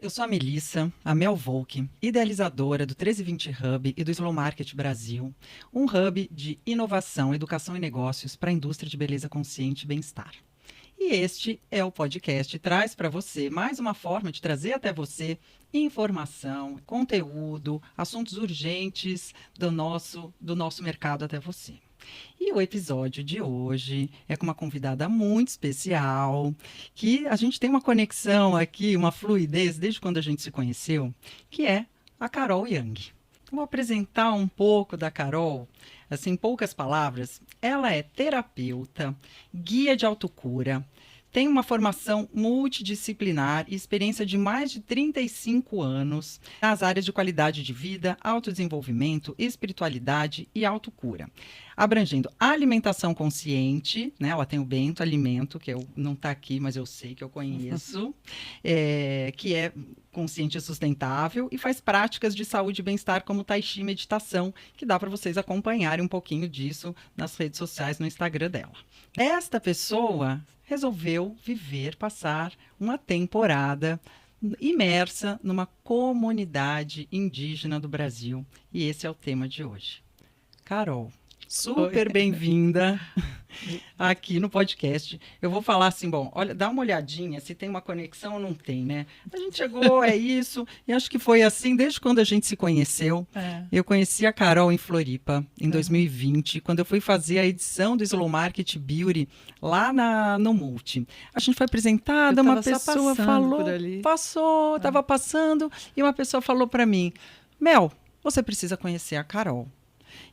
Eu sou a Melissa, a Mel Volk, idealizadora do 1320 Hub e do Slow Market Brasil, um hub de inovação, educação e negócios para a indústria de beleza consciente e bem-estar. E este é o podcast que traz para você mais uma forma de trazer até você informação, conteúdo, assuntos urgentes do nosso mercado até você. E o episódio de hoje é com uma convidada muito especial, que a gente tem uma conexão aqui, uma fluidez desde quando a gente se conheceu, que é a Carol Young. Vou apresentar um pouco da Carol, assim, em poucas palavras. Ela é terapeuta, guia de autocura, tem uma formação multidisciplinar e experiência de mais de 35 anos nas áreas de qualidade de vida, autodesenvolvimento, espiritualidade e autocura, abrangendo alimentação consciente, né? Ela tem o Bento Alimento, que não está aqui, mas eu sei que eu conheço, que é consciente e sustentável, e faz práticas de saúde e bem-estar como Tai Chi e meditação, que dá para vocês acompanharem um pouquinho disso nas redes sociais, no Instagram dela. Esta pessoa resolveu passar uma temporada imersa numa comunidade indígena do Brasil. E esse é o tema de hoje. Carol, super bem-vinda aqui no podcast. Eu vou falar assim, bom, olha, dá uma olhadinha se tem uma conexão ou não tem, né? A gente chegou, é isso, e acho que foi assim desde quando a gente se conheceu. Eu conheci a Carol em Floripa, em 2020, quando eu fui fazer a edição do Slow Market Beauty lá no Multi. A gente foi apresentada, uma pessoa falou, estava passando, e uma pessoa falou para mim, Mel, você precisa conhecer a Carol.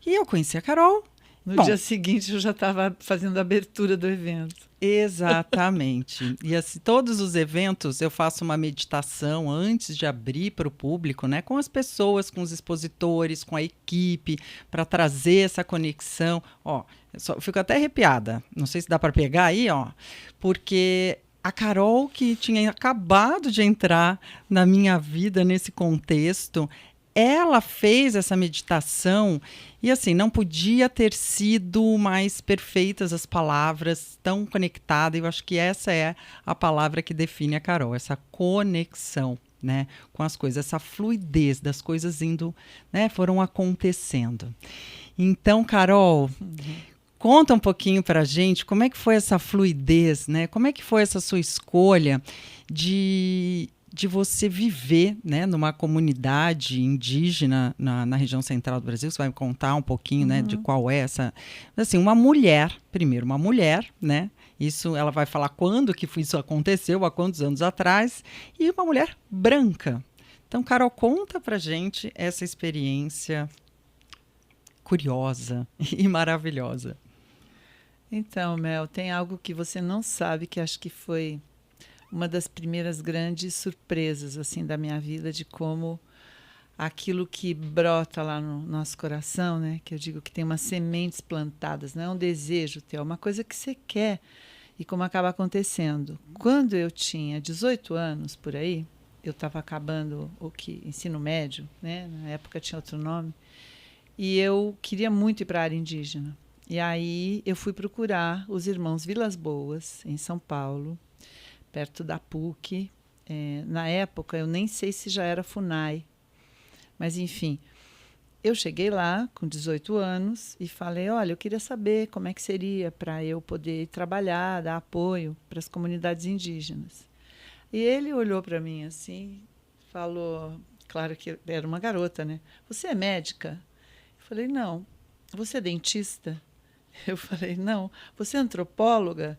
E eu conheci a Carol. No dia seguinte, eu já estava fazendo a abertura do evento. Exatamente. E assim, todos os eventos eu faço uma meditação antes de abrir para o público, né? Com as pessoas, com os expositores, com a equipe, para trazer essa conexão. Ó, eu fico até arrepiada. Não sei se dá para pegar aí, ó, porque a Carol, que tinha acabado de entrar na minha vida nesse contexto, ela fez essa meditação e, assim, não podia ter sido mais perfeitas as palavras, tão conectada. Eu acho que essa é a palavra que define a Carol, essa conexão, né, com as coisas, essa fluidez das coisas indo, né, foram acontecendo. Então, Carol, conta um pouquinho para a gente como é que foi essa fluidez, né? Como é que foi essa sua escolha de você viver, né, numa comunidade indígena na região central do Brasil. Você vai me contar um pouquinho, né, de qual é essa... Assim, uma mulher, né? Isso, ela vai falar quando que isso aconteceu, há quantos anos atrás, e uma mulher branca. Então, Carol, conta pra gente essa experiência curiosa e maravilhosa. Então, Mel, tem algo que você não sabe, que acho que foi uma das primeiras grandes surpresas assim da minha vida, de como aquilo que brota lá no nosso coração, né, que eu digo que tem umas sementes plantadas, não é um desejo teu, é uma coisa que você quer, e como acaba acontecendo. Quando eu tinha 18 anos, por aí, eu estava acabando ensino médio, né, na época tinha outro nome, e eu queria muito ir para a área indígena. E aí eu fui procurar os irmãos Vilas Boas, em São Paulo, perto da PUC. Na época, eu nem sei se já era FUNAI, mas, enfim, eu cheguei lá com 18 anos e falei, olha, eu queria saber como é que seria para eu poder trabalhar, dar apoio para as comunidades indígenas. E ele olhou para mim assim, falou, claro que era uma garota, né? Você é médica? Eu falei, não. Você é dentista? Eu falei, não. Você é antropóloga?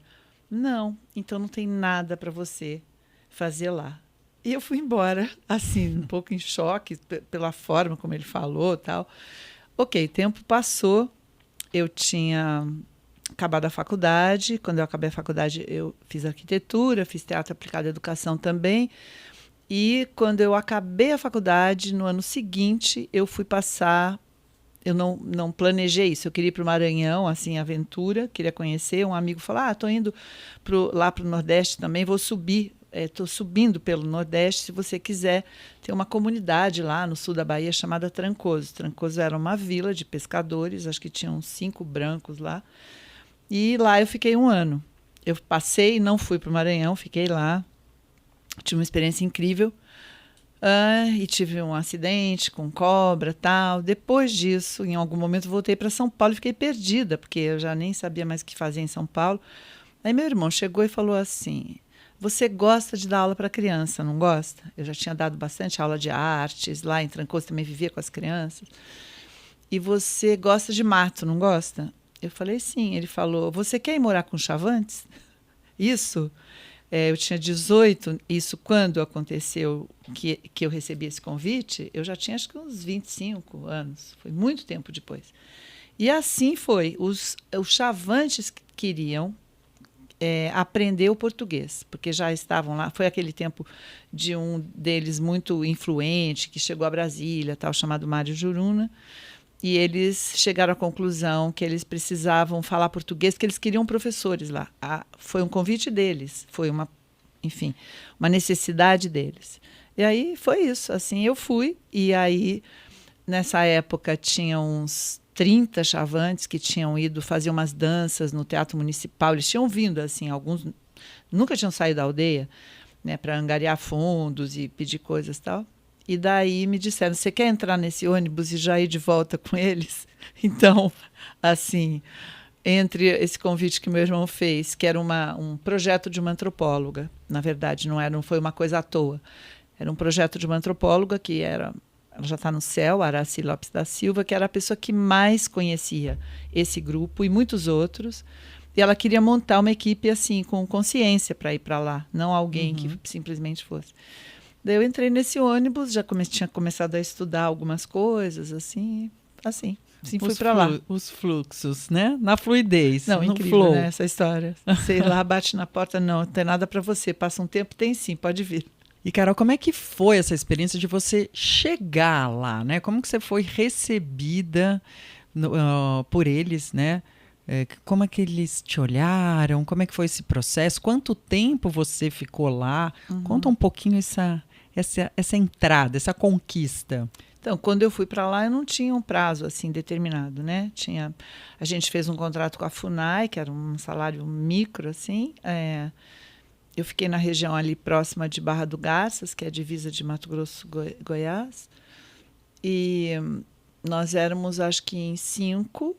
Não, então não tem nada para você fazer lá. E eu fui embora, assim, um pouco em choque pela forma como ele falou, tal. Ok, tempo passou, eu tinha acabado a faculdade. Quando eu acabei a faculdade, eu fiz arquitetura, fiz teatro aplicado à educação também. E quando eu acabei a faculdade, no ano seguinte, eu fui passar... Eu não planejei isso. Eu queria ir para o Maranhão, assim, aventura, queria conhecer. Um amigo falou, estou indo lá para o Nordeste também, vou subir. Estou subindo pelo Nordeste, se você quiser. Tem uma comunidade lá no sul da Bahia chamada Trancoso. Trancoso era uma vila de pescadores, acho que tinham 5 brancos lá. E lá eu fiquei 1 ano. Eu passei, não fui para o Maranhão, fiquei lá. Tive uma experiência incrível. E tive um acidente com cobra, tal. Depois disso, em algum momento, voltei para São Paulo e fiquei perdida, porque eu já nem sabia mais o que fazer em São Paulo. Aí meu irmão chegou e falou assim: você gosta de dar aula para criança, não gosta? Eu já tinha dado bastante aula de artes, lá em Trancoso também vivia com as crianças. E você gosta de mato, não gosta? Eu falei sim. Ele falou: você quer ir morar com Chavantes? Isso. Eu tinha 18, isso quando aconteceu que eu recebi esse convite, eu já tinha acho que uns 25 anos, foi muito tempo depois. E assim foi, os Chavantes queriam aprender o português, porque já estavam lá, foi aquele tempo de um deles muito influente, que chegou a Brasília, tal, chamado Mário Juruna, e eles chegaram à conclusão que eles precisavam falar português, que eles queriam professores lá. Foi um convite deles, foi enfim, uma necessidade deles. E aí foi isso, assim, eu fui, e aí nessa época tinha uns 30 Chavantes que tinham ido fazer umas danças no Teatro Municipal, eles tinham vindo, assim, alguns nunca tinham saído da aldeia, né, para angariar fundos e pedir coisas e tal. E daí me disseram: você quer entrar nesse ônibus e já ir de volta com eles? Então, assim, entre esse convite que meu irmão fez, que era um projeto de uma antropóloga, na verdade, não foi uma coisa à toa. Era um projeto de uma antropóloga ela já está no céu, Araci Lopes da Silva, que era a pessoa que mais conhecia esse grupo e muitos outros. E ela queria montar uma equipe assim, com consciência para ir para lá, não alguém que simplesmente fosse. Daí eu entrei nesse ônibus, já tinha começado a estudar algumas coisas, assim. Sim, fui para lá. Os fluxos, né? Na fluidez. Não, no incrível, flow. né? Essa história. Sei lá, bate na porta, não tem nada para você. Passa um tempo, tem sim, pode vir. E, Carol, como é que foi essa experiência de você chegar lá, né? Como que você foi recebida por eles, né? Como é que eles te olharam? Como é que foi esse processo? Quanto tempo você ficou lá? Conta um pouquinho essa entrada, essa conquista. Então, quando eu fui para lá, eu não tinha um prazo assim determinado, né? A gente fez um contrato com a FUNAI, que era um salário micro, assim. Eu fiquei na região ali próxima de Barra do Garças, que é a divisa de Mato Grosso, Goiás. E nós éramos, acho que em 5,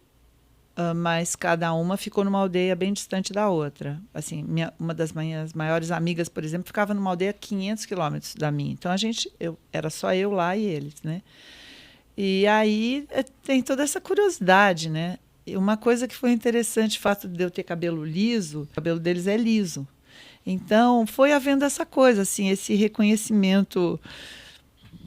mas cada uma ficou numa aldeia bem distante da outra. Assim, uma das minhas maiores amigas, por exemplo, ficava numa aldeia a 500 quilômetros da minha. Então, era só eu lá e eles, né? E aí tem toda essa curiosidade, né? E uma coisa que foi interessante, o fato de eu ter cabelo liso, o cabelo deles é liso. Então, foi havendo essa coisa, assim, esse reconhecimento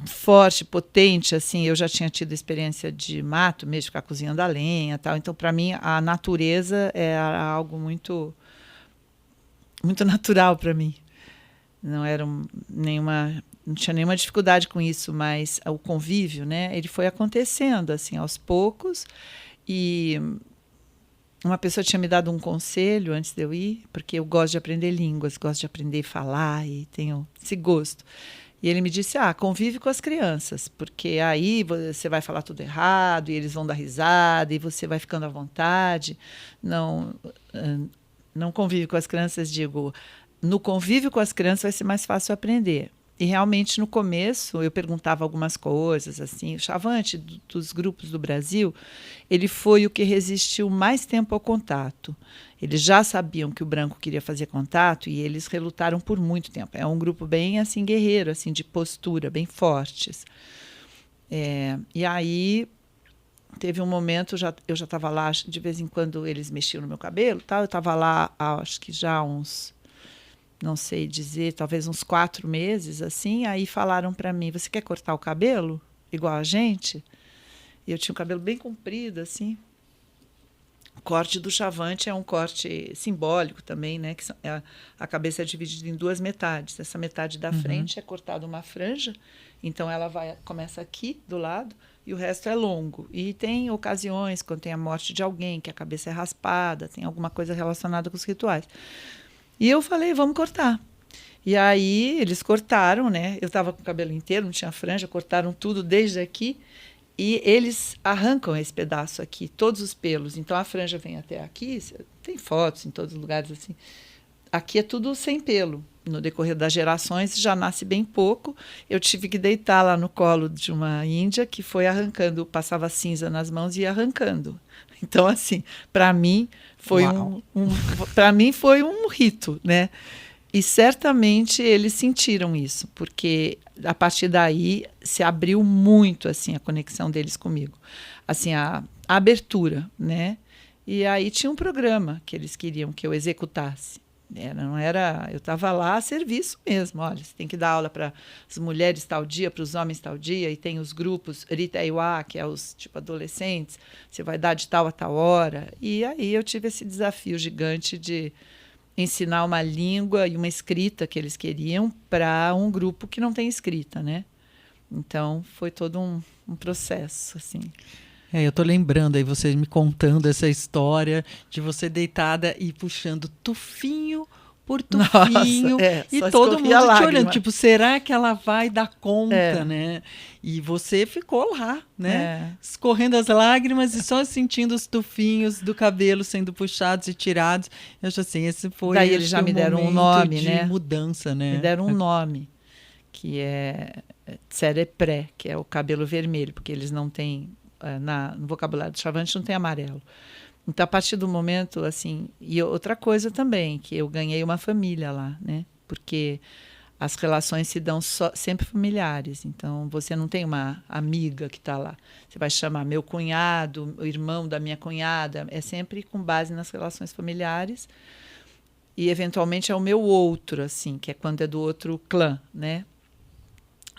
forte, potente, assim. Eu já tinha tido experiência de mato, mesmo ficar cozinhando a lenha, tal. Então, para mim, a natureza era algo muito, muito natural para mim. Não era não tinha nenhuma dificuldade com isso, mas o convívio, né? Ele foi acontecendo assim aos poucos. E uma pessoa tinha me dado um conselho antes de eu ir, porque eu gosto de aprender línguas, gosto de aprender a falar e tenho esse gosto. E ele me disse: convive com as crianças, porque aí você vai falar tudo errado e eles vão dar risada e você vai ficando à vontade. Não convive com as crianças, digo, no convívio com as crianças vai ser mais fácil aprender. E realmente no começo eu perguntava algumas coisas, assim. O Chavante, dos grupos do Brasil, ele foi o que resistiu mais tempo ao contato. Eles já sabiam que o branco queria fazer contato e eles relutaram por muito tempo. É um grupo bem assim guerreiro, assim, de postura, bem fortes. E aí teve um momento, eu já estava lá, de vez em quando eles mexiam no meu cabelo, tal. Eu estava lá, acho que já não sei dizer, talvez uns 4 meses, assim. Aí falaram para mim: você quer cortar o cabelo igual a gente? E eu tinha o cabelo bem comprido, assim. O corte do Chavante é um corte simbólico também, né? Que a cabeça é dividida em 2 metades. Essa metade da frente é cortada uma franja, então ela começa aqui do lado e o resto é longo. E tem ocasiões, quando tem a morte de alguém, que a cabeça é raspada, tem alguma coisa relacionada com os rituais. E eu falei: vamos cortar. E aí eles cortaram, né? Eu estava com o cabelo inteiro, não tinha franja, cortaram tudo desde aqui. E eles arrancam esse pedaço aqui, todos os pelos. Então a franja vem até aqui, tem fotos em todos os lugares assim. aqui é tudo sem pelo. No decorrer das gerações já nasce bem pouco. Eu tive que deitar lá no colo de uma índia que foi arrancando, passava cinza nas mãos e ia arrancando. Então, assim, para mim para mim foi um rito, né? E certamente eles sentiram isso, porque a partir daí se abriu muito assim a conexão deles comigo, assim a abertura, né? E aí tinha um programa que eles queriam que eu executasse. Não era, eu estava lá a serviço mesmo. Olha, você tem que dar aula para as mulheres tal dia, para os homens tal dia, e tem os grupos Ritaiwa, que é os tipo adolescentes, você vai dar de tal a tal hora. E aí eu tive esse desafio gigante de ensinar uma língua e uma escrita que eles queriam para um grupo que não tem escrita, né? Então foi todo um processo, assim. Eu tô lembrando aí, vocês me contando essa história de você deitada e puxando tufinho por tufinho. Nossa, e todo mundo te lágrima. olhando, tipo, será que ela vai dar conta, né? E você ficou lá, né? Escorrendo as lágrimas e só sentindo os tufinhos do cabelo sendo puxados e tirados. Eu acho assim, esse foi daí eles já me deram um nome, de né? mudança, né? Me deram um nome, que é Tserepré, que é o cabelo vermelho, porque eles não têm... no vocabulário do Chavante não tem amarelo. Então, a partir do momento, assim... E outra coisa também, que eu ganhei uma família lá, né? Porque as relações se dão sempre familiares. Então, você não tem uma amiga que está lá. Você vai chamar meu cunhado, o irmão da minha cunhada. É sempre com base nas relações familiares. E, eventualmente, é o meu outro, assim, que é quando é do outro clã, né?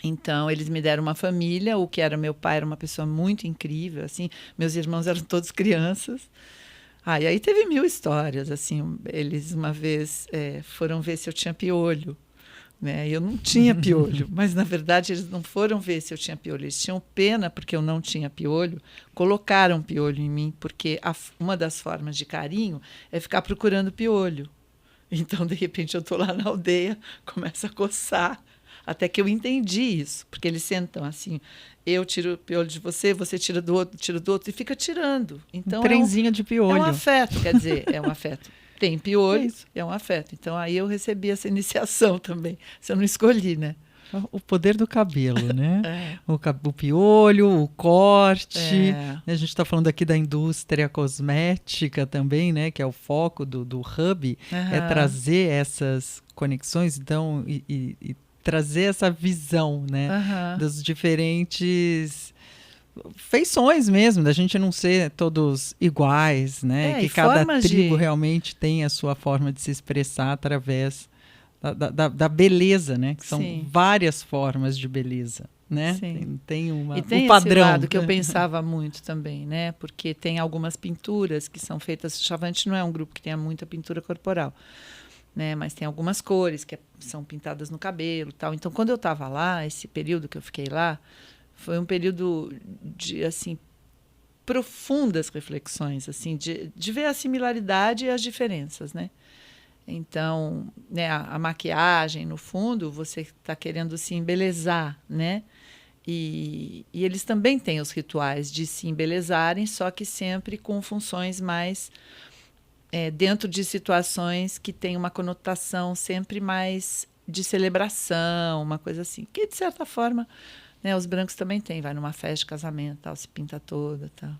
Então, eles me deram uma família. O que era meu pai era uma pessoa muito incrível, assim. Meus irmãos eram todos crianças. E aí teve 1000 histórias, assim. Eles, uma vez, foram ver se eu tinha piolho, né? Eu não tinha piolho, mas, na verdade, eles não foram ver se eu tinha piolho. Eles tinham pena porque eu não tinha piolho, colocaram piolho em mim, porque uma das formas de carinho é ficar procurando piolho. Então, de repente, eu estou lá na aldeia, começa a coçar, até que eu entendi isso, porque eles sentam assim, eu tiro o piolho de você, você tira do outro, e fica tirando. Então, trenzinho de piolho. É um afeto, quer dizer, é um afeto. Tem piolho, é um afeto. Então, aí eu recebi essa iniciação também. Se eu não escolhi, né? O poder do cabelo, né? O piolho, o corte. A gente está falando aqui da indústria cosmética também, né? Que é o foco do Hub, é trazer essas conexões, então, e trazer essa visão, né? Dos diferentes feições mesmo, da gente não ser todos iguais, né? Que cada tribo realmente tem a sua forma de se expressar através da beleza, né? Que são várias formas de beleza, né? Tem e tem um padrão. Esse lado que eu pensava muito também, né? Porque tem algumas pinturas que são feitas... Chavante não é um grupo que tenha muita pintura corporal, né? Mas tem algumas cores que são pintadas no cabelo, tal. Então, quando eu estava lá, esse período que eu fiquei lá, foi um período de, assim, profundas reflexões, assim, de ver a similaridade e as diferenças, né? Então, né, a maquiagem, no fundo, você está querendo se embelezar, né? E eles também têm os rituais de se embelezarem, só que sempre com funções mais... dentro de situações que têm uma conotação sempre mais de celebração, uma coisa assim. Que, de certa forma, né, os brancos também têm. Vai numa festa de casamento, tal, se pinta toda, tal.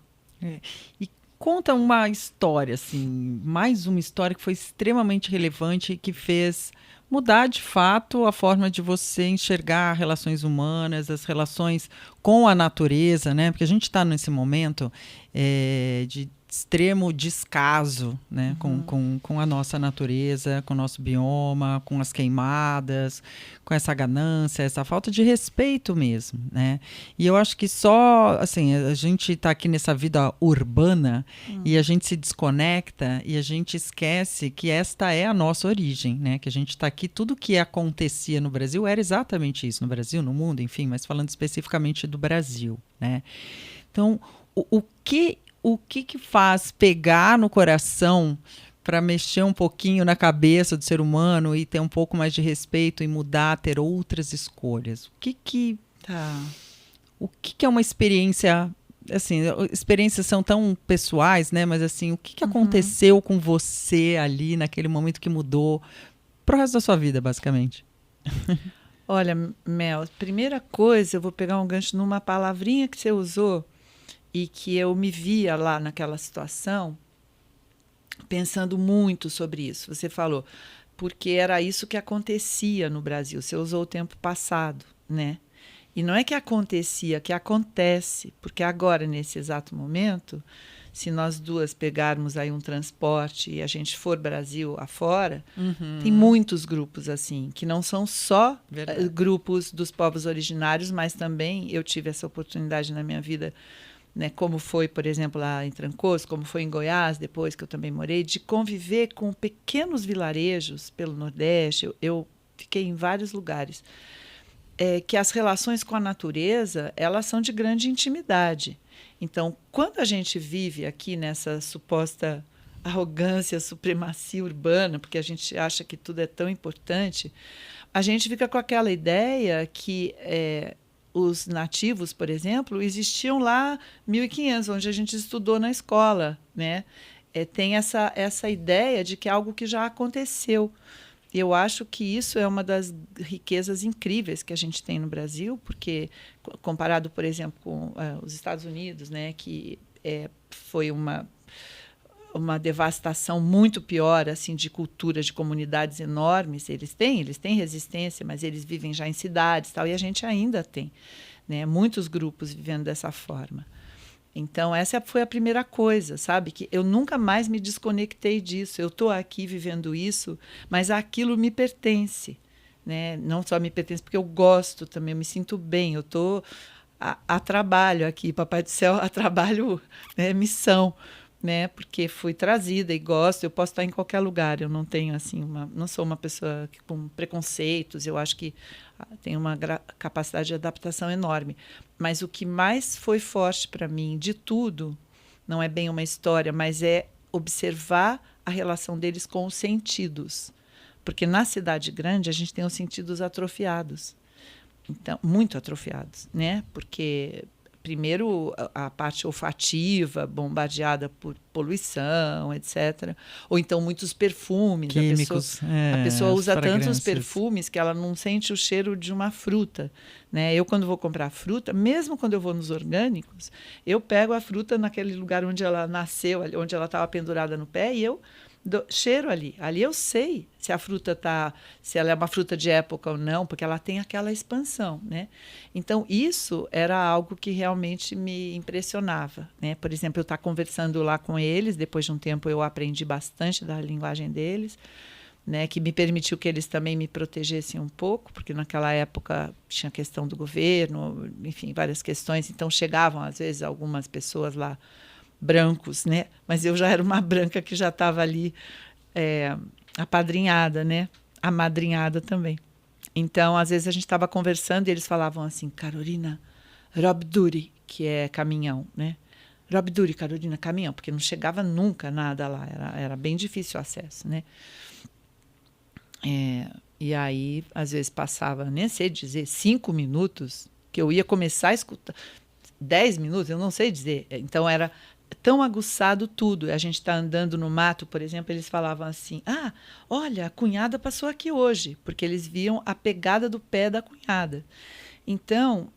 E conta uma história, assim, mais uma história que foi extremamente relevante e que fez mudar, de fato, a forma de você enxergar relações humanas, as relações com a natureza, né? Porque a gente está nesse momento de extremo descaso, né? Com a nossa natureza, com o nosso bioma, com as queimadas, com essa ganância, essa falta de respeito mesmo, né? E eu acho que só, assim, a gente está aqui nessa vida urbana e a gente se desconecta e a gente esquece que esta é a nossa origem, né? Que a gente está aqui, tudo que acontecia no Brasil era exatamente isso, no Brasil, no mundo, enfim, mas falando especificamente do Brasil, né? Então, o que faz pegar no coração para mexer um pouquinho na cabeça do ser humano e ter um pouco mais de respeito e mudar, ter outras escolhas? O que é uma experiência assim, experiências são tão pessoais, né? Mas assim, o que aconteceu com você ali naquele momento que mudou pro resto da sua vida, basicamente? Olha, Mel, primeira coisa, eu vou pegar um gancho numa palavrinha que você usou e que eu me via lá naquela situação, pensando muito sobre isso. Você falou, porque era isso que acontecia no Brasil. Você usou o tempo passado, né? E não é que acontecia, que acontece, porque agora, nesse exato momento, se nós duas pegarmos aí um transporte e a gente for Brasil afora, tem muitos grupos assim, que não são só grupos dos povos originários, mas também eu tive essa oportunidade na minha vida, né, como foi, por exemplo, lá em Trancoso, como foi em Goiás, depois que eu também morei, de conviver com pequenos vilarejos pelo Nordeste. Eu fiquei em vários lugares. Que as relações com a natureza, elas são de grande intimidade. Então, quando a gente vive aqui nessa suposta arrogância, supremacia urbana, porque a gente acha que tudo é tão importante, a gente fica com aquela ideia que os nativos, por exemplo, existiam lá 1500, onde a gente estudou na escola, né? Tem essa ideia de que é algo que já aconteceu. Eu acho que isso é uma das riquezas incríveis que a gente tem no Brasil, porque, comparado, por exemplo, com os Estados Unidos, né, que foi uma devastação muito pior assim, de cultura, de comunidades enormes. Eles têm resistência, mas eles vivem já em cidades, tal, e a gente ainda tem, né, muitos grupos vivendo dessa forma. Então, essa foi a primeira coisa, sabe? Que eu nunca mais me desconectei disso. Eu estou aqui vivendo isso, mas aquilo me pertence, né? Não só me pertence, porque eu gosto também, eu me sinto bem. Eu estou a trabalho aqui, Papai do Céu, a trabalho, né, missão, né? Porque fui trazida e gosto. Eu posso estar em qualquer lugar. Eu não tenho assim não sou uma pessoa com preconceitos. Eu acho que tenho uma capacidade de adaptação enorme. Mas o que mais foi forte para mim de tudo não é bem uma história, mas é observar a relação deles com os sentidos. Porque na cidade grande a gente tem os sentidos atrofiados. Então, muito atrofiados, né? Porque primeiro a parte olfativa bombardeada por poluição, etc. Ou então muitos perfumes. Químicos. A pessoa usa tantos perfumes que ela não sente o cheiro de uma fruta, né? Eu, quando vou comprar fruta, mesmo quando eu vou nos orgânicos, eu pego a fruta naquele lugar onde ela nasceu, onde ela estava pendurada no pé, e eu cheiro ali. Ali eu sei se a fruta se ela é uma fruta de época ou não, porque ela tem aquela expansão, né? Então, isso era algo que realmente me impressionava, né? Por exemplo, eu estar conversando lá com eles, depois de um tempo eu aprendi bastante da linguagem deles, né? Que me permitiu que eles também me protegessem um pouco, porque naquela época tinha questão do governo, enfim, várias questões. Então, chegavam, às vezes, algumas pessoas lá brancos, né? Mas eu já era uma branca que já estava ali apadrinhada, né? Amadrinhada também. Então, às vezes a gente estava conversando e eles falavam assim, Carolina, Rob Duri, que é caminhão, né? Rob Duri, Carolina, caminhão, porque não chegava nunca nada lá, era bem difícil o acesso, né? E aí, às vezes passava, nem sei dizer, 5 minutos, que eu ia começar a escutar, 10 minutos, eu não sei dizer. Então, era tão aguçado tudo. A gente está andando no mato, por exemplo, eles falavam assim, olha, a cunhada passou aqui hoje, porque eles viam a pegada do pé da cunhada. Então,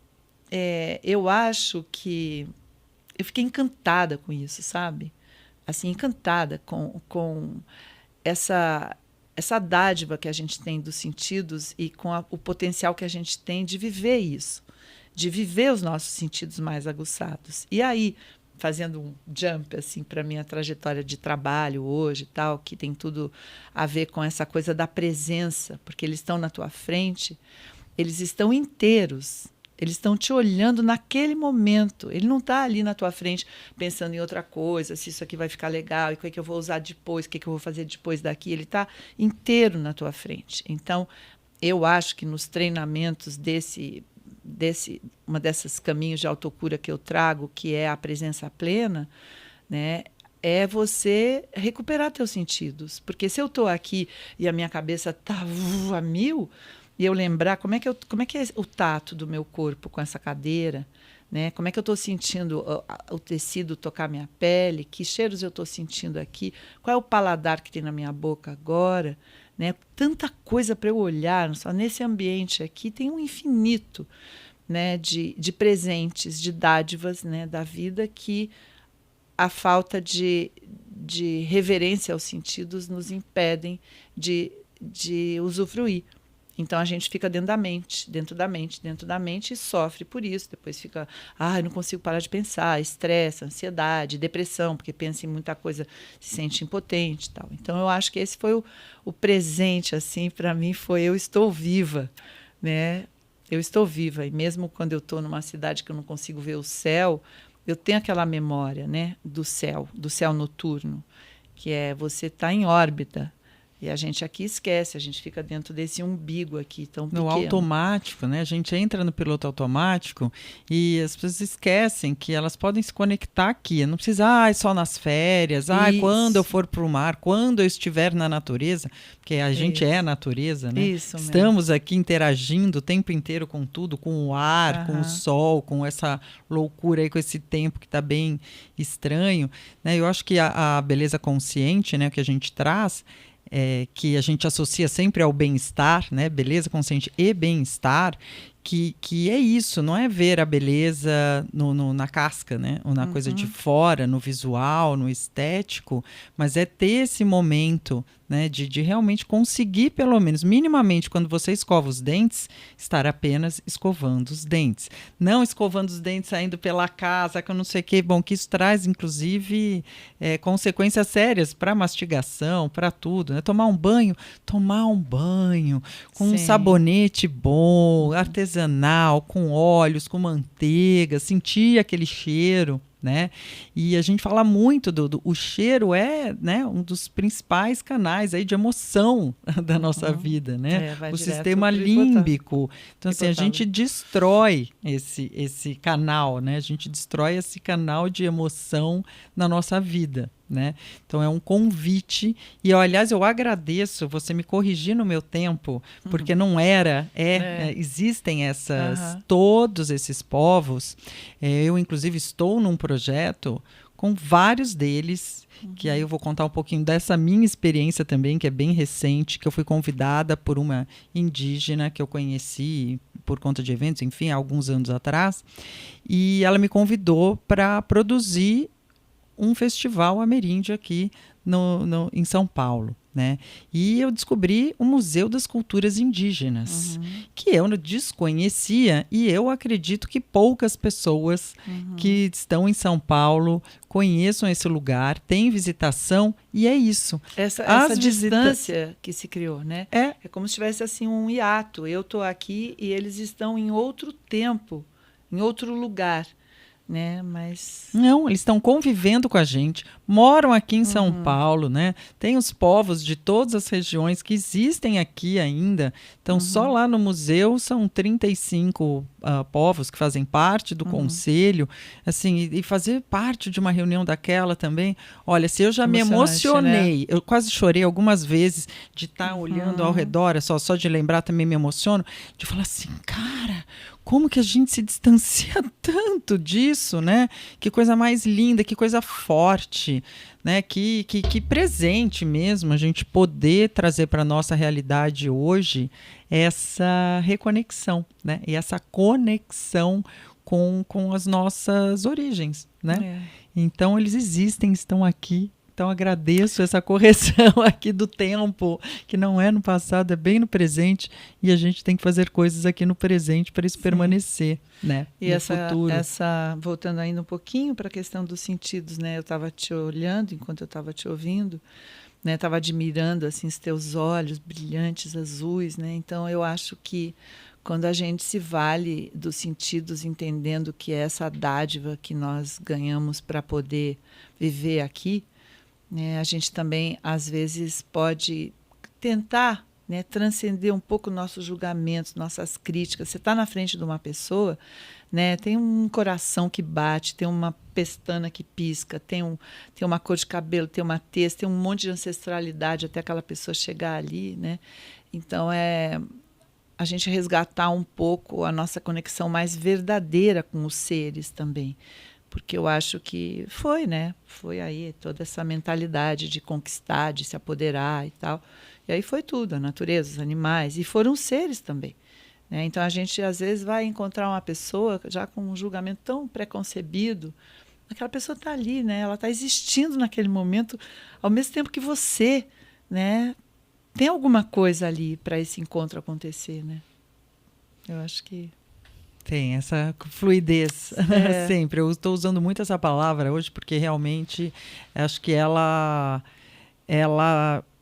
eu acho que eu fiquei encantada com isso, sabe? Assim, encantada com essa dádiva que a gente tem dos sentidos e com o potencial que a gente tem de viver isso, de viver os nossos sentidos mais aguçados. E aí, fazendo um jump assim para minha trajetória de trabalho hoje e tal, que tem tudo a ver com essa coisa da presença, porque eles estão na tua frente, eles estão inteiros, eles estão te olhando naquele momento. Ele não está ali na tua frente pensando em outra coisa, se isso aqui vai ficar legal, e o que eu vou usar depois, o que eu vou fazer depois daqui. Ele está inteiro na tua frente. Então, eu acho que nos treinamentos uma dessas caminhos de autocura que eu trago, que é a presença plena, né, é você recuperar teus sentidos. Porque se eu estou aqui e a minha cabeça está a mil, e eu lembrar como é que é o tato do meu corpo com essa cadeira, né? Como é que eu estou sentindo o tecido tocar minha pele? Que cheiros eu estou sentindo aqui? Qual é o paladar que tem na minha boca agora? Né? Tanta coisa para eu olhar. Só nesse ambiente aqui tem um infinito, né, de presentes, de dádivas, né, da vida, que a falta de reverência aos sentidos nos impedem de usufruir. Então a gente fica dentro da mente e sofre por isso. Depois fica, não consigo parar de pensar, estresse, ansiedade, depressão, porque pensa em muita coisa, se sente impotente e tal. Então eu acho que esse foi o presente, assim, para mim, foi eu estou viva, né? Eu estou viva, e mesmo quando eu estou numa cidade que eu não consigo ver o céu, eu tenho aquela memória, né, do céu noturno, que é você estar em órbita. E a gente aqui esquece, a gente fica dentro desse umbigo aqui tão pequeno. No automático, né? A gente entra no piloto automático e as pessoas esquecem que elas podem se conectar aqui. Não precisa, só nas férias, quando eu for para o mar, quando eu estiver na natureza, porque a gente é a natureza, né? Isso mesmo. Estamos aqui interagindo o tempo inteiro com tudo, com o ar, com o sol, com essa loucura aí, com esse tempo que está bem estranho, né? Eu acho que a beleza consciente, né, que a gente traz, que a gente associa sempre ao bem-estar, né? Beleza consciente e bem-estar, que é isso, não é ver a beleza na casca, né? Ou na coisa de fora, no visual, no estético, mas é ter esse momento, né, de realmente conseguir, pelo menos, minimamente, quando você escova os dentes, estar apenas escovando os dentes. Não escovando os dentes saindo pela casa, que eu não sei o que. Bom, que isso traz, inclusive, consequências sérias para mastigação, para tudo, né? Tomar um banho com um sabonete bom, artesanal, com óleos, com manteiga, sentir aquele cheiro, né? E a gente fala muito o cheiro é, né, um dos principais canais aí de emoção da nossa vida, né? O sistema límbico. Então, assim, a gente destrói esse canal, né? A gente destrói esse canal de emoção na nossa vida, né? Então é um convite, e aliás eu agradeço você me corrigir no meu tempo, porque não era, existem todos esses povos. Eu inclusive estou num projeto com vários deles, que aí eu vou contar um pouquinho dessa minha experiência também, que é bem recente, que eu fui convidada por uma indígena que eu conheci por conta de eventos, enfim, há alguns anos atrás, e ela me convidou para produzir um festival ameríndio aqui em São Paulo, né? E eu descobri o Museu das Culturas Indígenas, que eu desconhecia, e eu acredito que poucas pessoas que estão em São Paulo conheçam esse lugar, têm visitação, e é isso. Essa distância que se criou, né? É como se tivesse assim um hiato. Eu estou aqui e eles estão em outro tempo, em outro lugar. Né? Mas não, eles estão convivendo com a gente, moram aqui em São Paulo, né? Tem os povos de todas as regiões que existem aqui ainda. Então, só lá no museu são 35 povos que fazem parte do conselho, assim, e fazer parte de uma reunião daquela também. Olha, se eu já me emocionei, né? Eu quase chorei algumas vezes de estar olhando ao redor, só de lembrar também me emociono, de falar assim, cara, como que a gente se distancia tanto disso, né? Que coisa mais linda, que coisa forte, né? Que presente mesmo a gente poder trazer para a nossa realidade hoje essa reconexão, né? E essa conexão com as nossas origens, né? Então, eles existem, estão aqui. Então, agradeço essa correção aqui do tempo, que não é no passado, é bem no presente, e a gente tem que fazer coisas aqui no presente para isso permanecer, né? E no futuro. Voltando ainda um pouquinho para a questão dos sentidos, né? Eu estava te olhando enquanto eu estava te ouvindo, né? Estava admirando assim, os teus olhos brilhantes, azuis, né? Então, eu acho que quando a gente se vale dos sentidos, entendendo que é essa dádiva que nós ganhamos para poder viver aqui, a gente também, às vezes, pode tentar, né, transcender um pouco nossos julgamentos, nossas críticas. Você está na frente de uma pessoa, né, tem um coração que bate, tem uma pestana que pisca, tem uma cor de cabelo, tem uma tez, tem um monte de ancestralidade até aquela pessoa chegar ali, né? Então, a gente resgatar um pouco a nossa conexão mais verdadeira com os seres também. Porque eu acho que foi, né? Foi aí toda essa mentalidade de conquistar, de se apoderar e tal. E aí foi tudo, a natureza, os animais. E foram seres também. Né? Então, a gente, às vezes, vai encontrar uma pessoa já com um julgamento tão preconcebido. Aquela pessoa está ali, né? Ela está existindo naquele momento, ao mesmo tempo que você, né? Tem alguma coisa ali para esse encontro acontecer, né? Eu acho que... Tem essa fluidez sempre. Eu estou usando muito essa palavra hoje porque realmente acho que ela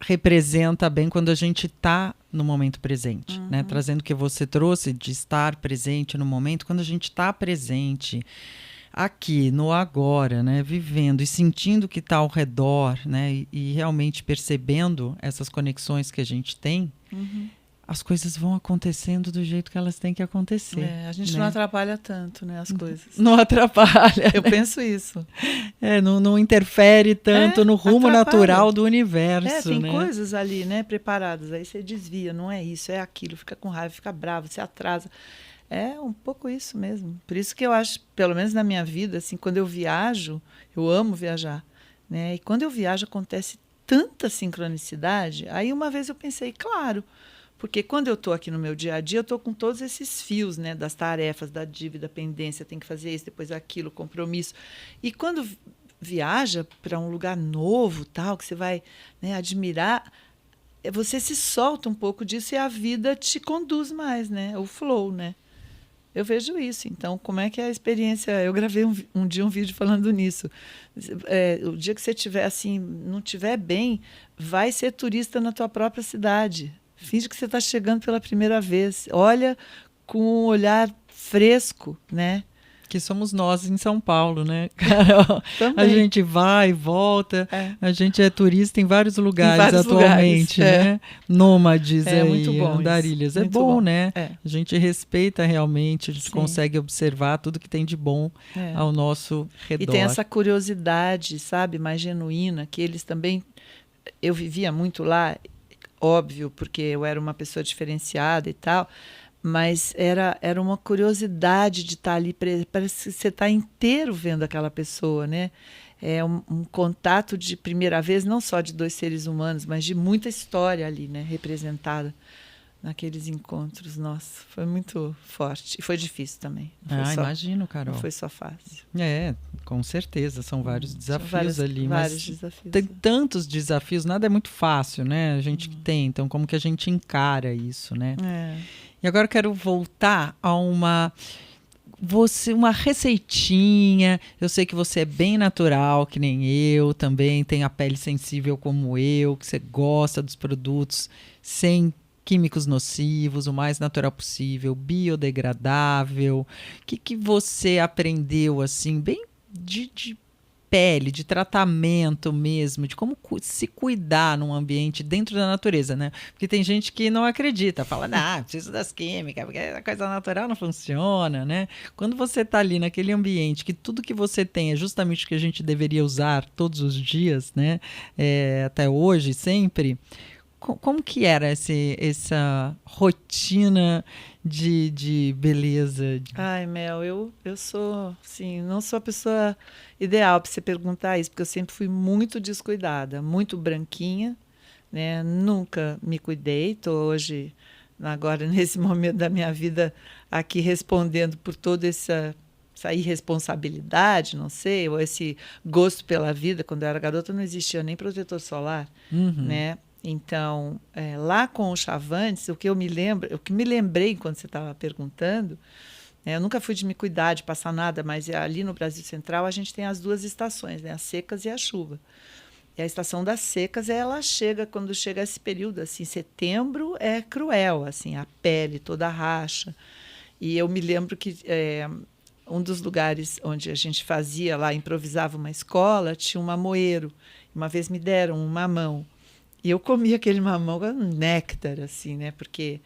representa bem quando a gente está no momento presente, né? Trazendo o que você trouxe de estar presente no momento, quando a gente está presente aqui, no agora, né? Vivendo e sentindo o que está ao redor, né? E realmente percebendo essas conexões que a gente tem, as coisas vão acontecendo do jeito que elas têm que acontecer. A gente né? não atrapalha tanto, né, as coisas. Não atrapalha. Eu penso isso. Não interfere tanto no rumo atrapalha. Natural do universo. Tem né? coisas ali, né, preparadas. Aí você desvia, não é isso, é aquilo. Fica com raiva, fica bravo, se atrasa. É um pouco isso mesmo. Por isso que eu acho, pelo menos na minha vida, assim, quando eu viajo, eu amo viajar. Né? E quando eu viajo acontece tanta sincronicidade. Aí uma vez eu pensei, claro... Porque quando eu estou aqui no meu dia a dia, eu estou com todos esses fios, né, das tarefas, da dívida, pendência, tem que fazer isso, depois aquilo, compromisso. E quando viaja para um lugar novo, tal, que você vai, né, admirar, você se solta um pouco disso e a vida te conduz mais, né? O flow, né? Eu vejo isso. Então, como é que é a experiência? Eu gravei um dia um vídeo falando nisso. O dia que você estiver assim, não estiver bem, vai ser turista na tua própria cidade. Finge que você está chegando pela primeira vez. Olha com um olhar fresco, né? Que somos nós em São Paulo, né, Carol? A gente vai e volta. A gente é turista em vários lugares atualmente, né? Nômades aí, muito bom andarilhas. Isso. É muito bom, né? A gente respeita realmente, a gente consegue observar tudo que tem de bom ao nosso redor. E tem essa curiosidade, sabe, mais genuína, que eles também... Eu vivia muito lá, óbvio, porque eu era uma pessoa diferenciada e tal, mas era uma curiosidade de estar ali, parece que você está inteiro vendo aquela pessoa, né? É um contato de primeira vez, não só de dois seres humanos, mas de muita história ali, né? Representada naqueles encontros. Nossa, foi muito forte. E foi difícil também. Imagino, Carol. Não foi só fácil. Com certeza. São vários desafios ali. Vários desafios. Tem tantos desafios, nada é muito fácil, né? A gente tem. Então, como que a gente encara isso, né? E agora eu quero voltar a uma receitinha. Eu sei que você é bem natural, que nem eu, também tem a pele sensível como eu, que você gosta dos produtos sem químicos nocivos, o mais natural possível, biodegradável. O que você aprendeu, assim, bem de pele, de tratamento mesmo, de como se cuidar num ambiente dentro da natureza, né? Porque tem gente que não acredita, fala, preciso das químicas, porque a coisa natural não funciona, né? Quando você está ali naquele ambiente que tudo que você tem é justamente o que a gente deveria usar todos os dias, né? Até hoje, sempre... Como que era essa rotina de beleza? Ai, Mel, eu sou, assim, não sou a pessoa ideal para você perguntar isso, porque eu sempre fui muito descuidada, muito branquinha, né? Nunca me cuidei, estou hoje, agora nesse momento da minha vida, aqui respondendo por toda essa irresponsabilidade, não sei, ou esse gosto pela vida. Quando eu era garota não existia nem protetor solar, né? Então, lá com o Chavantes, o que me lembrei quando você estava perguntando, eu nunca fui de me cuidar, de passar nada, mas ali no Brasil Central a gente tem as duas estações, né? As secas e a chuva. E a estação das secas, ela chega, quando chega esse período, assim, setembro é cruel, assim, a pele toda racha. E eu me lembro que um dos lugares onde a gente fazia lá, improvisava uma escola, tinha um mamoeiro. Uma vez me deram um mamão. E eu comia aquele mamão com néctar, assim, né? Porque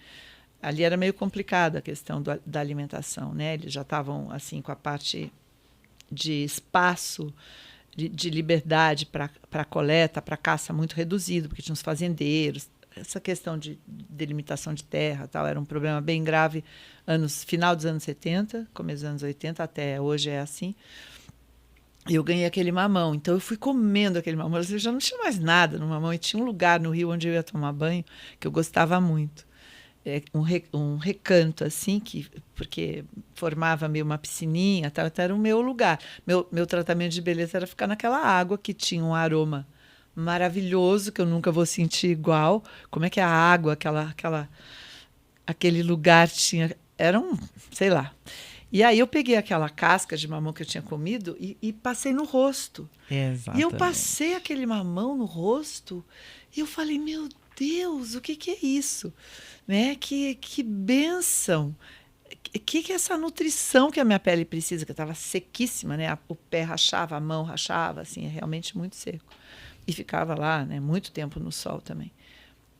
ali era meio complicada a questão da alimentação, né? Eles já estavam, assim, com a parte de espaço, de liberdade para coleta, para caça muito reduzido, porque tinha os fazendeiros, essa questão de delimitação de terra, tal, era um problema bem grave final dos anos 70, começo dos anos 80, até hoje é assim. E eu ganhei aquele mamão, então eu fui comendo aquele mamão. Eu já não tinha mais nada no mamão, e tinha um lugar no Rio onde eu ia tomar banho que eu gostava muito. Um recanto, assim, porque formava meio uma piscininha, tal, então era o meu lugar. Meu tratamento de beleza era ficar naquela água que tinha um aroma maravilhoso, que eu nunca vou sentir igual. Como é que a água, aquele lugar tinha... sei lá. E aí eu peguei aquela casca de mamão que eu tinha comido e passei no rosto. Exatamente. E eu passei aquele mamão no rosto e eu falei, meu Deus, o que é isso? Né? Que bênção! O que é essa nutrição que a minha pele precisa? Que eu estava sequíssima, né? O pé rachava, a mão rachava, assim, é realmente muito seco. E ficava lá, né? Muito tempo no sol também.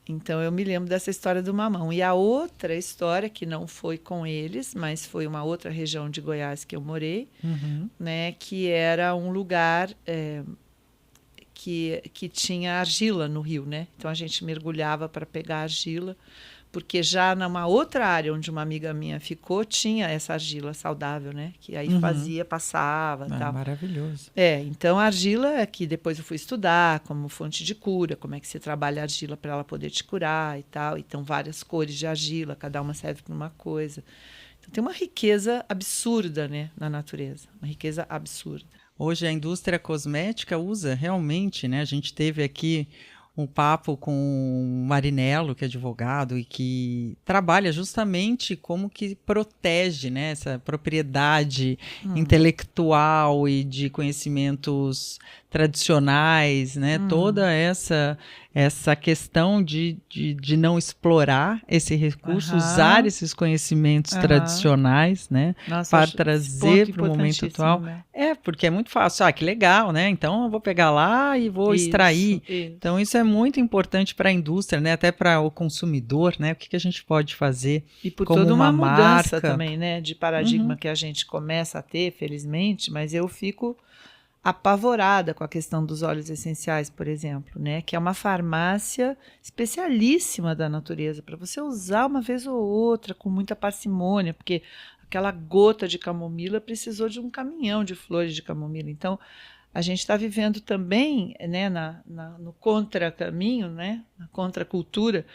Então, eu me lembro dessa história do mamão. E a outra história, que não foi com eles, mas foi uma outra região de Goiás que eu morei, né? Que era um lugar que tinha argila no rio, né? Então, a gente mergulhava para pegar argila, porque já numa outra área onde uma amiga minha ficou, tinha essa argila saudável, né? Que aí passava e tal. Maravilhoso. Então a argila é que depois eu fui estudar como fonte de cura, como é que se trabalha a argila para ela poder te curar e tal. Então várias cores de argila, cada uma serve para uma coisa. Então tem uma riqueza absurda, né, na natureza, uma riqueza absurda. Hoje a indústria cosmética usa realmente, né? A gente teve aqui um papo com o Marinello, que é advogado e que trabalha justamente como que protege, né, essa propriedade intelectual e de conhecimentos tradicionais, né, toda essa questão de não explorar esse recurso, usar esses conhecimentos tradicionais, né, para trazer para o momento atual. Né? Porque é muito fácil. Que legal, né? Então eu vou pegar lá e vou extrair. Isso. Então isso é muito importante para a indústria, né? Até para o consumidor, né? O que a gente pode fazer e por como toda uma mudança marca também, né, de paradigma que a gente começa a ter, felizmente, mas eu fico apavorada com a questão dos óleos essenciais, por exemplo, né, que é uma farmácia especialíssima da natureza para você usar uma vez ou outra com muita parcimônia, porque aquela gota de camomila precisou de um caminhão de flores de camomila. Então, a gente está vivendo também, né, no contracaminho, né, na contracultura,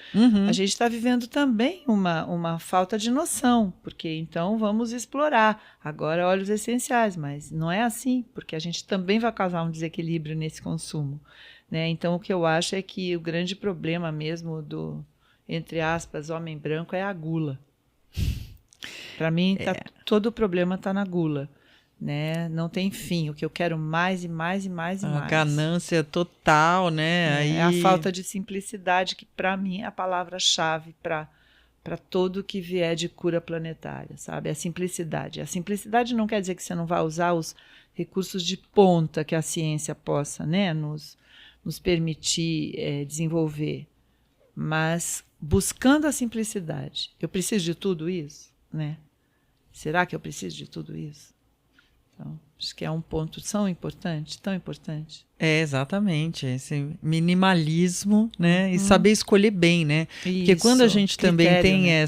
a gente está vivendo também uma falta de noção, porque então vamos explorar agora óleos essenciais, mas não é assim, porque a gente também vai causar um desequilíbrio nesse consumo, né? Então, o que eu acho é que o grande problema mesmo do, entre aspas, homem branco é a gula. Para mim, todo o problema está na gula. Né? Não tem fim, o que eu quero mais e mais e mais e mais. A ganância total, né? É a falta de simplicidade, que para mim é a palavra-chave para tudo que vier de cura planetária, sabe? É a simplicidade. A simplicidade não quer dizer que você não vai usar os recursos de ponta que a ciência possa, né, nos permitir desenvolver, mas buscando a simplicidade. Eu preciso de tudo isso, né? Será que eu preciso de tudo isso? Então, acho que é um ponto tão importante. Exatamente, esse minimalismo, né? E saber escolher bem, né? Isso, porque quando a gente também tem, né,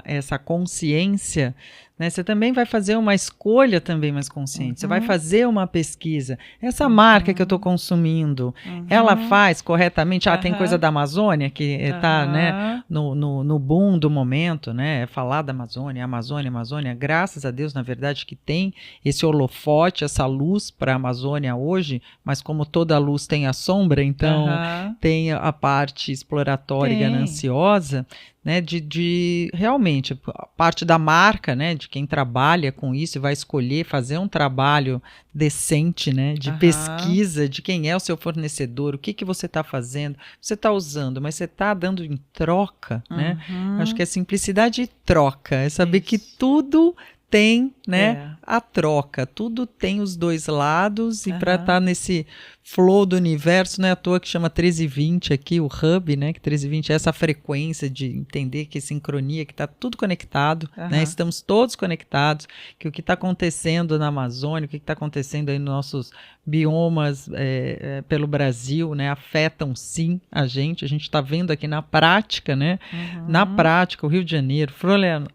essa consciência, né, você também vai fazer uma escolha também mais consciente. Você vai fazer uma pesquisa. Essa marca que eu estou consumindo, ela faz corretamente? Tem coisa da Amazônia que está, né, no boom do momento, né? Falar da Amazônia, Amazônia. Graças a Deus, na verdade, que tem esse holofote, essa luz para a Amazônia hoje, mas como toda luz tem a sombra, então tem a parte exploratória e gananciosa, né, de realmente a parte da marca, né, de quem trabalha com isso e vai escolher fazer um trabalho decente, né, de pesquisa de quem é o seu fornecedor, o que você está fazendo, você está usando, mas você está dando em troca, né? Acho que é simplicidade e troca, é saber que tudo tem, né, a troca, tudo tem os dois lados, e para estar nesse flow do universo, não é à toa que chama 1320 aqui, o hub, né, que 1320 é essa frequência de entender que sincronia, que está tudo conectado, né, estamos todos conectados, que o que está acontecendo na Amazônia, o que está acontecendo aí nos nossos biomas pelo Brasil, né, afetam sim a gente está vendo aqui na prática, né, na prática, o Rio de Janeiro,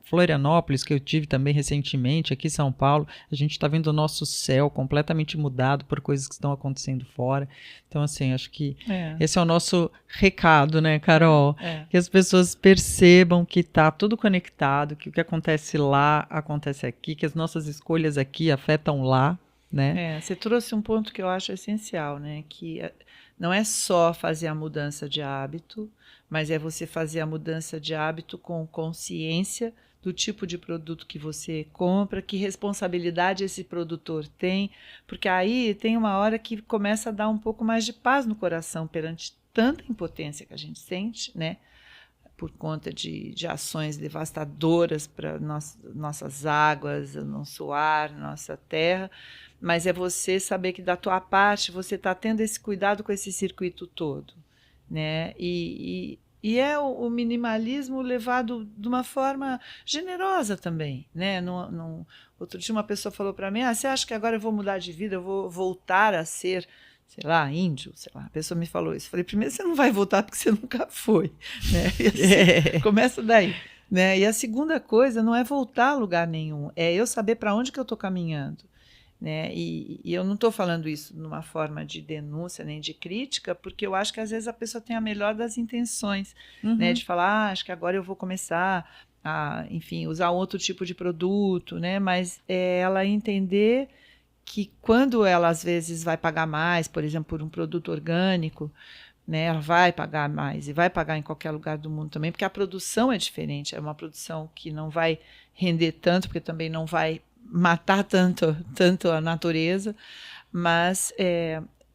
Florianópolis, que eu tive também recentemente, aqui em São Paulo, a gente está vendo o nosso céu completamente mudado por coisas que estão acontecendo fora. Então, assim, acho que esse é o nosso recado, né, Carol? Que as pessoas percebam que está tudo conectado, que o que acontece lá acontece aqui, que as nossas escolhas aqui afetam lá, né? Você trouxe um ponto que eu acho essencial, né? Que não é só fazer a mudança de hábito, mas é você fazer a mudança de hábito com consciência do tipo de produto que você compra, que responsabilidade esse produtor tem, porque aí tem uma hora que começa a dar um pouco mais de paz no coração perante tanta impotência que a gente sente, né? Por conta de ações devastadoras para nossas águas, nosso ar, nossa terra, mas é você saber que da tua parte você está tendo esse cuidado com esse circuito todo, né? E é o minimalismo levado de uma forma generosa também, né? Outro dia uma pessoa falou para mim, você acha que agora eu vou mudar de vida, eu vou voltar a ser, sei lá, índio, sei lá. A pessoa me falou isso. Falei, primeiro você não vai voltar porque você nunca foi, né? E assim, começa daí, né? E a segunda coisa não é voltar a lugar nenhum, é eu saber para onde que eu estou caminhando, né? E eu não estou falando isso numa forma de denúncia nem de crítica, porque eu acho que às vezes a pessoa tem a melhor das intenções, né? De falar, acho que agora eu vou começar a, enfim, usar outro tipo de produto, né? Mas ela entender que quando ela às vezes vai pagar mais, por exemplo, por um produto orgânico, né, ela vai pagar mais e vai pagar em qualquer lugar do mundo também, porque a produção é diferente, é uma produção que não vai render tanto, porque também não vai matar tanto a natureza, mas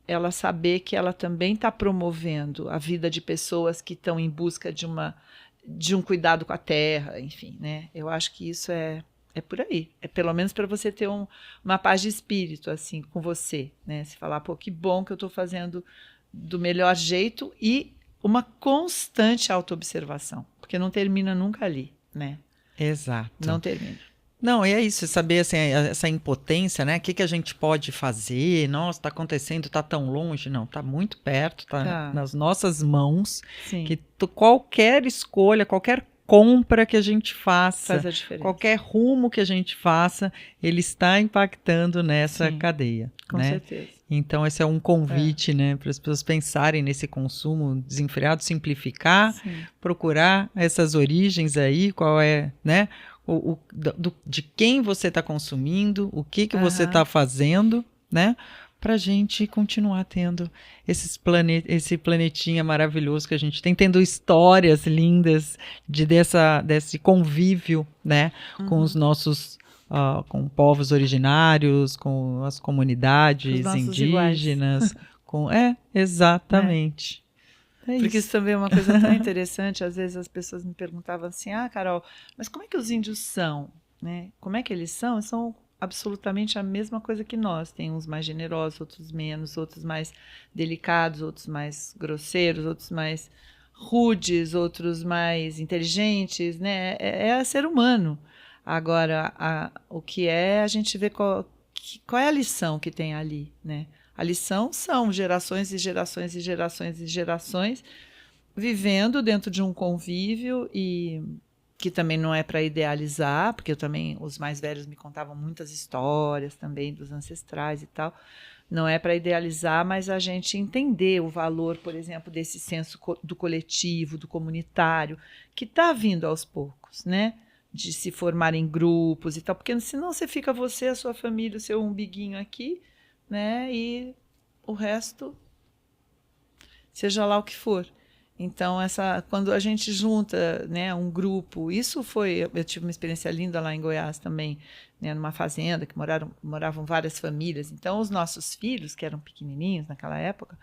ela saber que ela também está promovendo a vida de pessoas que estão em busca de um cuidado com a terra, enfim, né? Eu acho que isso é por aí. É pelo menos para você ter uma paz de espírito, assim, com você, né? Se falar, pô, que bom que eu estou fazendo do melhor jeito e uma constante autoobservação, porque não termina nunca ali, né? Exato. Não termina. Não, e é isso, saber assim, essa impotência, né? O que a gente pode fazer? Nossa, está acontecendo, está tão longe? Não, está muito perto, está nas nossas mãos. Sim. Que qualquer escolha, qualquer compra que a gente faça, faz a diferença. Qualquer rumo que a gente faça, ele está impactando nessa cadeia. Com né? certeza. Então, esse é um convite, né, para as pessoas pensarem nesse consumo desenfreado, simplificar, procurar essas origens aí, qual é, né, de quem você está consumindo, o que você está fazendo, né, para a gente continuar tendo esse planetinha maravilhoso que a gente tem, tendo histórias lindas desse convívio, né, com os nossos com povos originários, com as comunidades indígenas, exatamente. Porque isso também é uma coisa tão interessante. Às vezes as pessoas me perguntavam assim, Carol, mas como é que os índios são? Né? Como é que eles são? Eles são absolutamente a mesma coisa que nós. Tem uns mais generosos, outros menos, outros mais delicados, outros mais grosseiros, outros mais rudes, outros mais inteligentes, né? É ser humano. Agora, o que a gente vê qual é a lição que tem ali, né? A lição são gerações e gerações e gerações e gerações vivendo dentro de um convívio, e que também não é para idealizar, porque os mais velhos me contavam muitas histórias também dos ancestrais e tal. Não é para idealizar, mas a gente entender o valor, por exemplo, desse senso do coletivo, do comunitário, que está vindo aos poucos, né? De se formar em grupos e tal, porque senão você fica você, a sua família, o seu umbiguinho aqui, né? E o resto, seja lá o que for. Então, quando a gente junta, né, um grupo, eu tive uma experiência linda lá em Goiás também, né, numa fazenda que moravam várias famílias. Então, os nossos filhos, que eram pequenininhos naquela época,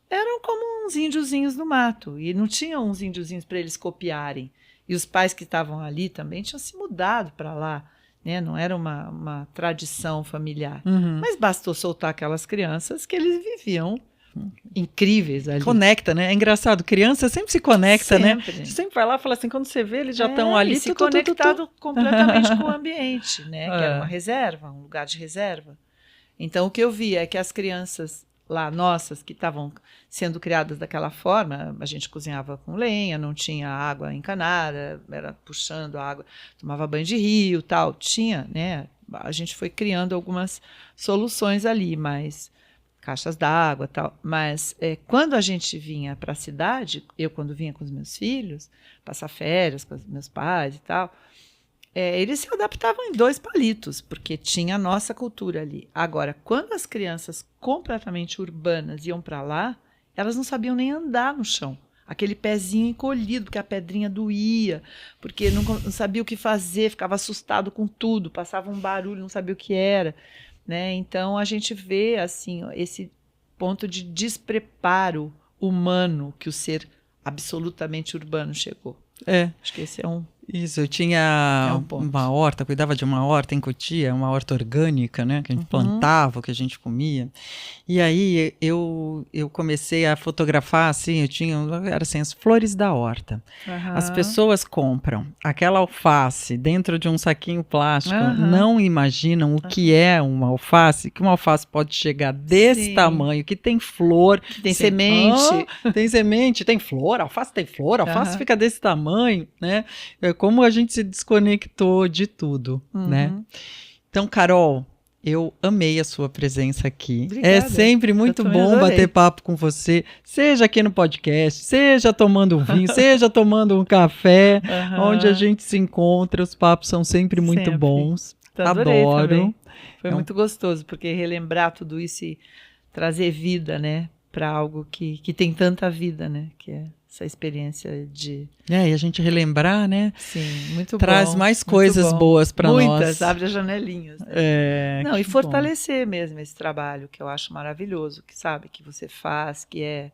eram como uns índiozinhos no mato, e não tinham uns índiozinhos para eles copiarem. E os pais que estavam ali também tinham se mudado para lá, né? Não era uma tradição familiar. Uhum. Mas bastou soltar aquelas crianças que eles viviam incríveis ali. Conecta, né? É engraçado, criança sempre se conecta, né? Sempre. Você sempre vai lá e fala assim, quando você vê, eles já estão ali. E se conectado completamente com o ambiente, né? Que era uma reserva, um lugar de reserva. Então, o que eu vi é que as crianças lá, nossas, que estavam sendo criadas daquela forma, a gente cozinhava com lenha, não tinha água encanada, era puxando a água, tomava banho de rio, tal. Tinha, né? A gente foi criando algumas soluções ali, mas caixas d'água, tal. Mas quando a gente vinha para a cidade, eu quando vinha com os meus filhos, passar férias com os meus pais e tal, eles se adaptavam em 2 palitos, porque tinha a nossa cultura ali. Agora, quando as crianças completamente urbanas iam para lá, elas não sabiam nem andar no chão. Aquele pezinho encolhido, porque a pedrinha doía, porque não sabia o que fazer, ficava assustado com tudo, passava um barulho, não sabia o que era, né? Então, a gente vê assim, esse ponto de despreparo humano que o ser absolutamente urbano chegou. Acho que esse é um... Isso, eu tinha ponto. uma horta, cuidava de uma horta em Cotia, uma horta orgânica, né? Que a gente plantava, que a gente comia. E aí eu comecei a fotografar, assim, era assim, as flores da horta. As pessoas compram aquela alface dentro de um saquinho plástico, não imaginam o que é uma alface, que uma alface pode chegar desse tamanho, que tem flor. Que tem semente. Tem semente, tem flor, alface tem flor, alface fica desse tamanho, né? Como a gente se desconectou de tudo, né? Então, Carol, eu amei a sua presença aqui. Obrigada. É sempre muito bom bater papo com você, seja aqui no podcast, seja tomando um vinho, seja tomando um café, onde a gente se encontra, os papos são sempre muito bons. Adoro. Também. Foi muito gostoso, porque relembrar tudo isso e trazer vida, né, para algo que tem tanta vida, né, que é essa experiência de... E a gente relembrar, né? Sim, muito bom. Traz mais coisas boas para nós. Muitas, abre as janelinhas. Né? Não, e fortalecer mesmo esse trabalho, que eu acho maravilhoso, que sabe, que você faz, que é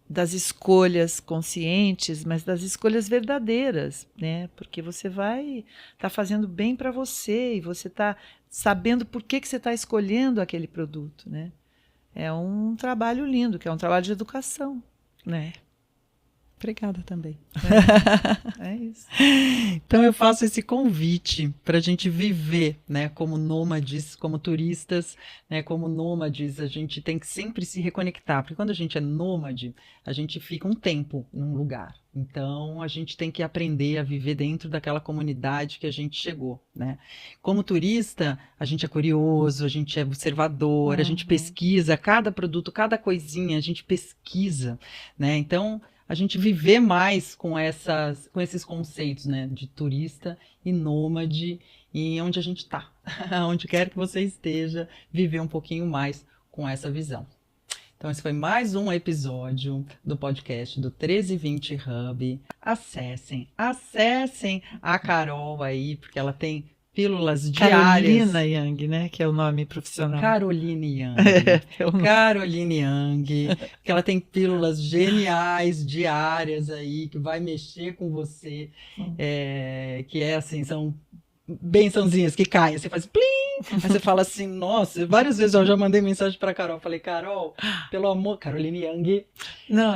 das escolhas conscientes, mas das escolhas verdadeiras, né? Porque você vai estar fazendo bem para você e você está sabendo por que você está escolhendo aquele produto, né? É um trabalho lindo, que é um trabalho de educação, né? Obrigada também. É isso. Então eu faço esse convite para a gente viver, né, como nômades, como turistas, né, como nômades, a gente tem que sempre se reconectar, porque quando a gente é nômade, a gente fica um tempo num lugar. Então a gente tem que aprender a viver dentro daquela comunidade que a gente chegou, né? Como turista, a gente é curioso, a gente é observador, a gente pesquisa cada produto, cada coisinha, a gente pesquisa, né? Então a gente viver mais com esses conceitos, né, de turista e nômade, e onde a gente está, onde quer que você esteja, viver um pouquinho mais com essa visão. Então esse foi mais um episódio do podcast do 1320 Hub. Acessem a Carol aí, porque ela tem pílulas diárias. Carolina Yang, né? Que é o nome profissional. Caroline Yang. Caroline Yang. Que ela tem pílulas geniais, diárias aí, que vai mexer com você. Que assim, são bençãozinhas que caem. Você faz plim! Aí você fala assim, nossa, várias vezes eu já mandei mensagem pra Carol. Falei, Carol, pelo amor, Caroline Yang.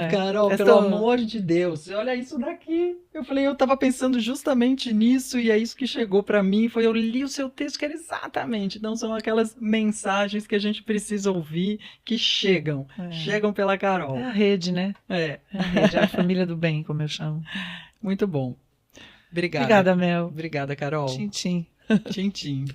Carol, pelo amor de Deus, olha isso daqui. Eu falei, eu tava pensando justamente nisso e é isso que chegou pra mim. Eu li o seu texto, que era exatamente. Então são aquelas mensagens que a gente precisa ouvir, que chegam pela Carol. É a rede, né? É a rede, é a família do bem, como eu chamo. Muito bom. Obrigada. Obrigada, Mel. Obrigada, Carol. Tchim, tchim. Tchim, tchim.